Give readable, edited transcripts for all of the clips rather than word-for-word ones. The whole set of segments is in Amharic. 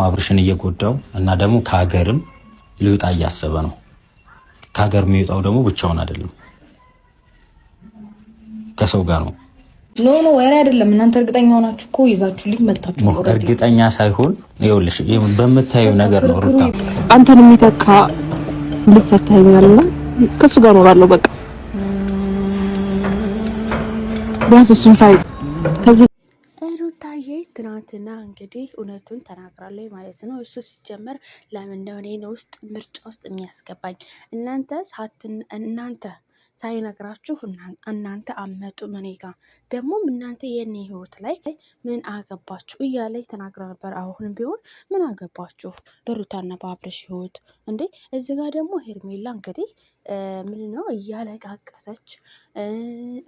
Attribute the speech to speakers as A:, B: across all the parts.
A: አብርሽን እየጎዳው እና ደግሞ ከሀገርም ሊወጣ እያሰበ ነው። ከሀገር የሚወጣው ደግሞ ብቻውን አይደለም፣ ከሰው ጋር ነው።
B: ኖ ወሬ አይደለም። እናንተ እርግጠኛ ሆናችሁ እኮ ይዛችሁልኝ መጣችሁ።
A: እርግጠኛ ሳይሆን ይኸውልሽ በምታየው ነገር ነው። ሩታ
C: አንተን የሚተካ ልትሰተኛልና ከሱ ጋር እኖራለሁ። በቃ ቢያንስ እሱን ሳይዝ ከዚህ
D: ሩታዬ ትናንትና እንግዲህ እውነቱን ተናግራለች ማለት ነው። እሱ ሲጀመር ለምን እንደሆነ ውስጥ ምርጫ ውስጥ የሚያስገባኝ እናንተ ሳይነግራችሁ እናንተ አመጡ እኔ ጋ ደግሞም እናንተ የኔ ህይወት ላይ ምን አገባችሁ እያለች ተናግራ ነበር። አሁንም ቢሆን ምን አገባችሁ በሩታና በአብርሽ ህይወት እንዴ? እዚህ ጋር ደግሞ ሄርሜላ እንግዲህ ምን ነው እያለቃቀሰች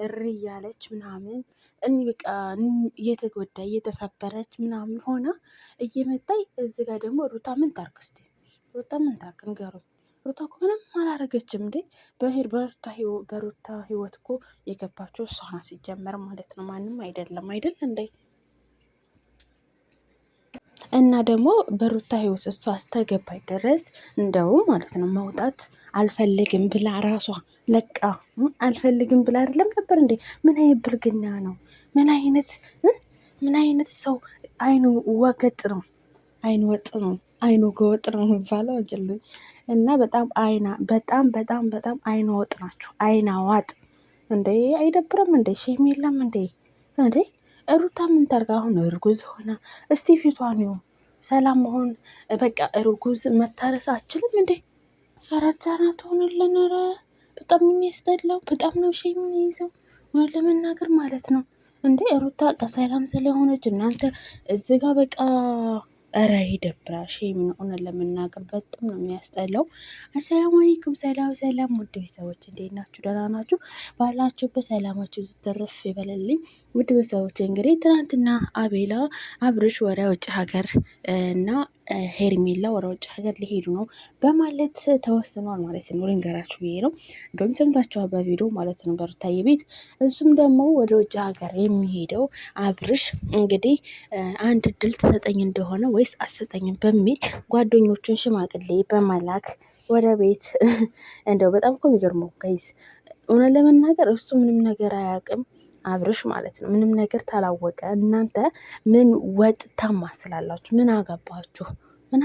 D: እሪ እያለች ምናምን በቃ እየተጎዳ እየተሰበረች ምናምን ሆና እየመጣይ እዚህ ጋር ደግሞ ሩታ ምን ታርክ? እስቲ ሩታ ምን ታርክ ንገሩኝ። ሩታ እኮ ምንም አላረገችም እንዴ? በሩታ ህይወት እኮ የገባችው እሷ ሲጀመር ማለት ነው፣ ማንም አይደለም አይደል እንዴ? እና ደግሞ በሩታ ህይወት እሷ አስተገባኝ ድረስ እንደውም ማለት ነው መውጣት አልፈልግም ብላ ራሷ ለቃ አልፈልግም ብላ አይደለም ነበር እንዴ? ምን አይነት ብልግና ነው? ምን አይነት ሰው አይኑ ወገጥ ነው? አይኑ ወጥ ነው? አይኑ ገወጥ ነው የሚባለው እንጂ እና በጣም በጣም አይኑ ወጥ ናቸው። አይና ዋጥ እንዴ! አይደብርም እንዴ? ሼም የለም እንዴ? እንዴ ሩታ ምን ታርጋ አሁን እርጉዝ ሆና እስቲ ፊቷን ነው ሰላም መሆን በቃ እርጉዝ መታረስ አችልም እንዴ? አራቻናት ሆነልን። ኧረ በጣም የሚያስጠላው በጣም ነው ሼም የሚይዘው ለመናገር ማለት ነው። እንዴ ሩታ ከሰላም ስለሆነች እናንተ እዚህ ጋር በቃ ኧረ ይደብራል። ሼም ነው እውነት ለመናገር በጣም ነው የሚያስጠላው። አሰላሙ አለይኩም ሰላም ውድ ቤተሰቦች እንዴት ናችሁ? ደህና ናችሁ? ባላችሁበት ሰላማችሁ ዝትርፍ ይበልልኝ። ውድ ቤተሰቦች እንግዲህ ትናንትና አብርሽ ወደ ውጭ ሀገር እና ሄርሜላ ወደ ውጭ ሀገር ሊሄዱ ነው በማለት ተወስኗል ማለት ነው። ልንገራችሁ ብዬ ነው። እንደውም ሰምታችኋል በቪዲዮ ማለት ነው በሩታዬ ቤት። እሱም ደግሞ ወደ ውጭ ሀገር የሚሄደው አብርሽ እንግዲህ አንድ እድል ትሰጠኝ እንደሆነ ወይስ አሰጠኝም በሚል ጓደኞቹን ሽማግሌ በመላክ ወደ ቤት እንደው በጣም እኮ የሚገርመው ጋይስ እውነት ለመናገር እሱ ምንም ነገር አያውቅም አብርሽ ማለት ነው። ምንም ነገር ታላወቀ እናንተ ምን ወጥ ታማስላላችሁ? ምን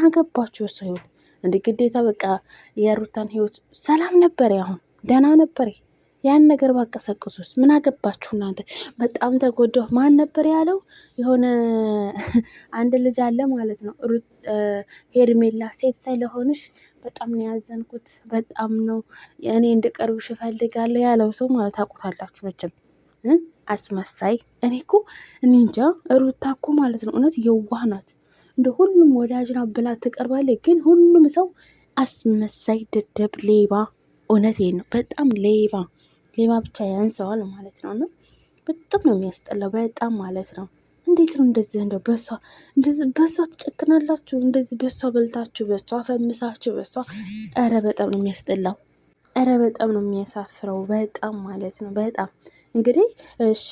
D: አገባችሁ? እሱ ህይወት እንደ ግዴታ በቃ የሩታን ህይወት ሰላም ነበር፣ አሁን ደህና ነበር። ያን ነገር ባቀሰቅሱስ ምን አገባችሁ እናንተ? በጣም ተጎዳሁ። ማን ነበር ያለው? የሆነ አንድ ልጅ አለ ማለት ነው። ሄርሜላ ሴት ስለሆንሽ በጣም ነው ያዘንኩት፣ በጣም ነው እኔ እንድቀርብሽ እፈልጋለሁ ያለው ሰው ማለት ታውቁታላችሁ መቼም። አስመሳይ እኔ እንጃ። ሩታ እኮ ማለት ነው እውነት የዋህ ናት። እንደ ሁሉም ወዳጅ ናት ብላ ትቀርባለች፣ ግን ሁሉም ሰው አስመሳይ፣ ደደብ፣ ሌባ። እውነቴን ነው በጣም ሌባ ብቻ ያንሰዋል ማለት ነው። እና በጣም ነው የሚያስጠላው በጣም ማለት ነው። እንዴት ነው እንደዚህ እንደው በሷ ትጨክናላችሁ? እንደዚህ በሷ በልታችሁ፣ በሷ ፈምሳችሁ፣ በሷ ኧረ በጣም ነው የሚያስጠላው። ኧረ በጣም ነው የሚያሳፍረው በጣም ማለት ነው። በጣም እንግዲህ እሺ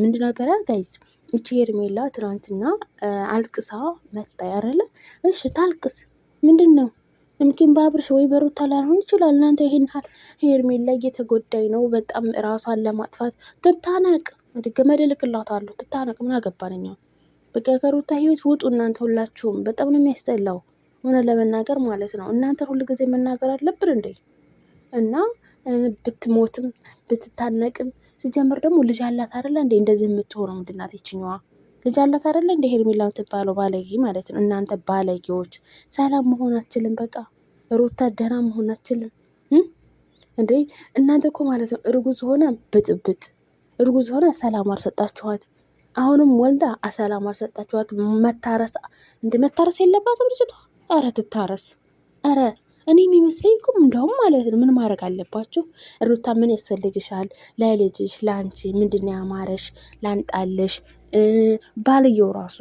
D: ምንድን ነበረ ጋይዝ እቺ ሄርሜላ ትናንትና አልቅሳ መጣ አይደለ? እሺ ታልቅስ ምንድን ነው ምንኪን በአብርሽ ወይ በሩታ ላይሆን ይችላል። እናንተ ይሄን ሄርሜላ እየተጎዳይ ነው በጣም ራሷን ለማጥፋት ትታነቅ። ገመድ እልክላታለሁ ትታነቅ። ምን አገባነኛ? በቃ ከሩታ ህይወት ውጡ እናንተ ሁላችሁም። በጣም ነው የሚያስጠላው እውነት ለመናገር ማለት ነው። እናንተ ሁሉ ጊዜ መናገር አለብን እንዴ? እና ብትሞትም ብትታነቅም ሲጀምር ደግሞ ልጅ አላት አይደለ እንዴ? እንደዚህ የምትሆነው ምንድናት ይችኛዋ? ልጅ አላት አይደለ እንደ ሄርሜላ የምትባለው ባለጌ ማለት ነው። እናንተ ባለጌዎች ሰላም መሆን አትችልም። በቃ ሩታ ደህና መሆን አትችልም እንዴ? እናንተ እኮ ማለት ነው እርጉዝ ሆነ ብጥብጥ፣ እርጉዝ ሆነ ሰላም አልሰጣችኋት። አሁንም ወልዳ ሰላም አልሰጣችኋት። መታረስ የለባትም ልጅቷ። ኧረ ትታረስ። ኧረ እኔ የሚመስለኝ እንደውም ማለት ነው ምን ማድረግ አለባችሁ? ሩታ ምን ያስፈልግሻል? ለልጅሽ ለአንቺ ምንድን ነው ያማረሽ? ላንጣለሽ ባልየው ራሱ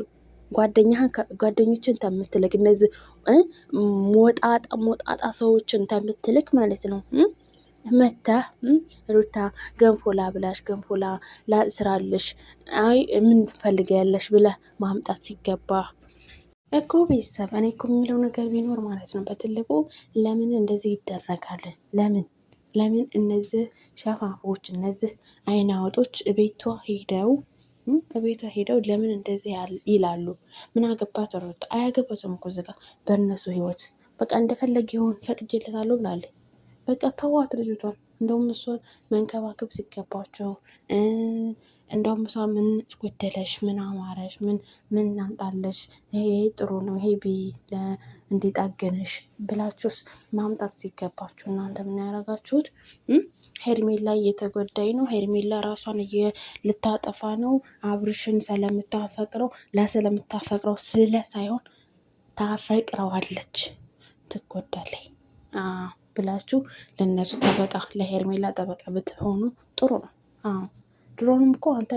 D: ጓደኞችን ተምትልክ እነዚህ ሞጣጣ ሰዎችን ተምትልክ ማለት ነው። መታ ሩታ ገንፎ ላብላሽ፣ ገንፎ ላስራልሽ፣ አይ ምን ትፈልጊያለሽ ብለህ ማምጣት ሲገባ እኮ ቤተሰብ እኔ እኮ የሚለው ነገር ቢኖር ማለት ነው በትልቁ ለምን እንደዚህ ይደረጋል? ለምን እነዚህ ሸፋፎች እነዚህ አይናወጦች ቤቷ ሄደው ለምን እንደዚህ ይላሉ? ምን አገባት ሩታ? አያገባትም እኮ እዚህ ጋ በእነሱ ህይወት በቃ እንደፈለገ ይሆን ፈቅጄለታለሁ ብላለች። በቃ ተዋት ልጅቷን። እንደውም እሷን መንከባከብ ሲገባቸው እንደውም እሷ ምን ጎደለሽ፣ ምን አማረሽ፣ ምን እናምጣለሽ፣ ይሄ ጥሩ ነው፣ ይሄ እንዲጣገንሽ ብላችሁስ ማምጣት ሲገባችሁ እናንተ ምን ያደረጋችሁት? ሄርሜላ እየተጎዳይ ነው፣ ሄርሜላ ራሷን ልታጠፋ ነው፣ አብርሽን ስለምታፈቅረው ሳይሆን ታፈቅረዋለች፣ ትጎዳለች ብላችሁ ለነሱ ጠበቃ ለሄርሜላ ጠበቃ ብትሆኑ ጥሩ ነው። ድሮንም እኮ አንተ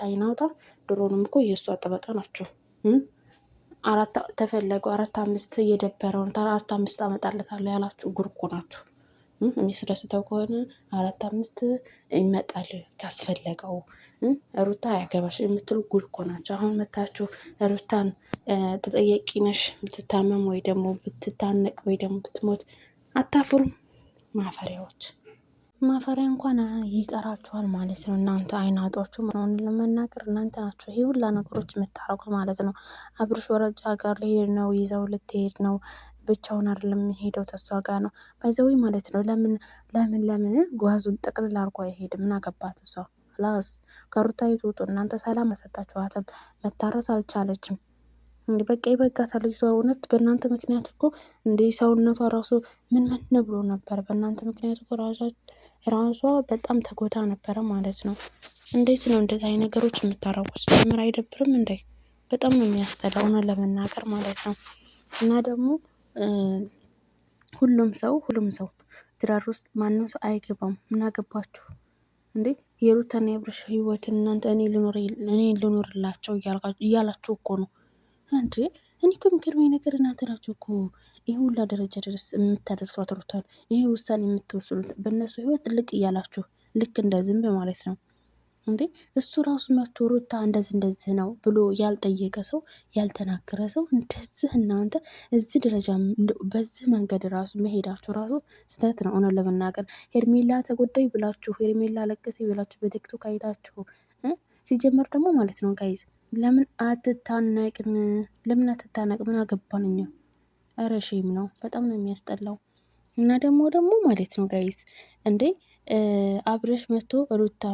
D: አይናውጣ ድሮንም እኮ የእሷ ጠበቃ ናቸው። ተፈለጉ 4-5 እየደበረውን 4-5 አመጣለታለሁ ያላችሁ ጉድ እኮ ናችሁ። የሚያስደስተው ከሆነ 4-5 ይመጣል ካስፈለገው። ሩታ አያገባሽ የምትሉ ጉድ እኮ ናቸው። አሁን መታችሁ ሩታን ተጠያቂ ነሽ ብትታመም ወይ ደግሞ ብትታነቅ ወይ ደግሞ ብትሞት አታፍሩም? ማፈሪያዎች። ማፈሪያ እንኳን ይቀራችኋል ማለት ነው። እናንተ አይናጦቹ ምንሆን ለመናገር እናንተ ናቸው ይሄ ሁላ ነገሮች የምታረጉት ማለት ነው። አብርሽ ወረጃ ጋር ሊሄድ ነው፣ ይዘው ልትሄድ ነው። ብቻውን አይደለም የሚሄደው ተሷ ጋር ነው ባይዘዊ ማለት ነው። ለምን ጓዙን ጥቅልል አድርጎ አይሄድም? ምን አገባት እሷ? ላስ ከሩታ ይውጡ እናንተ ሰላም አሰጣችኋትም። መታረስ አልቻለችም። በቃ ይበቃታል ልጅቷ። እውነት በእናንተ ምክንያት እኮ እንደ ሰውነቷ ራሱ ምን ብሎ ነበር። በእናንተ ምክንያት እኮ ራሷ በጣም ተጎዳ ነበረ ማለት ነው። እንዴት ነው እንደዚህ አይነት ነገሮች የምታረጉት? ጀምር አይደብርም እንዴ? በጣም ነው የሚያስጠላው ነው ለመናገር ማለት ነው። እና ደግሞ ሁሉም ሰው ትዳር ውስጥ ማንም ሰው አይገባም። ምን አገባችሁ እንዴ? የሩታና የአብርሽ ህይወት እናንተ እኔ ልኖርላቸው እያላችሁ እኮ ነው እንዴ? እኔ እኮ የሚገርመኝ ነገር እናንተ ናችሁ እኮ ይህ ሁላ ደረጃ ድረስ የምታደርሷት ሩታን። ይህ ውሳኔ የምትወስኑት በእነሱ ህይወት ልቅ እያላችሁ ልክ እንደ ዝንብ ማለት ነው እንዴ? እሱ ራሱ መቶ ሩታ እንደዚህ ነው ብሎ ያልጠየቀ ሰው ያልተናገረ ሰው እንደዚህ እናንተ እዚህ ደረጃ በዚህ መንገድ ራሱ መሄዳችሁ ራሱ ስህተት ነው። እውነት ለመናገር ሄርሜላ ተጎዳይ ብላችሁ ሄርሜላ ለቀሴ ብላችሁ በቲክቶክ አይታችሁ ሲጀመር ደግሞ ማለት ነው ጋይዝ ለምን አትታነቅም? ምን አገባን እኛ? ኧረ ሼም ነው። በጣም ነው የሚያስጠላው። እና ደግሞ ማለት ነው ጋይዝ እንዴ አብረሽ መጥቶ ሩታ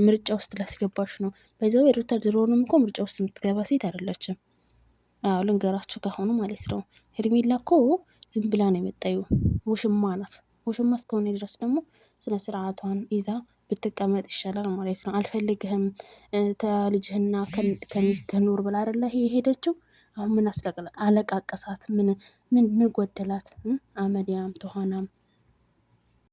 D: ምርጫ ውስጥ ላስገባሽ ነው። በዛው ሩታ ድሮንም እኮ ምርጫ ውስጥ የምትገባ ሴት አይደለችም። አዎ ልንገራችሁ ከሆኑ ማለት ነው። ሄርሜላ እኮ ዝም ብላ ነው የመጣዩ። ውሽማ ናት። ውሽማ እስከሆነ ድረስ ደግሞ ስነ ስርዓቷን ይዛ ብትቀመጥ ይሻላል ማለት ነው። አልፈልግህም ልጅህና ከሚስትህ ኑር ብላ አይደለ የሄደችው። አሁን ምን አለቃቀሳት? ምን ጎደላት? አመዲያም ተኋናም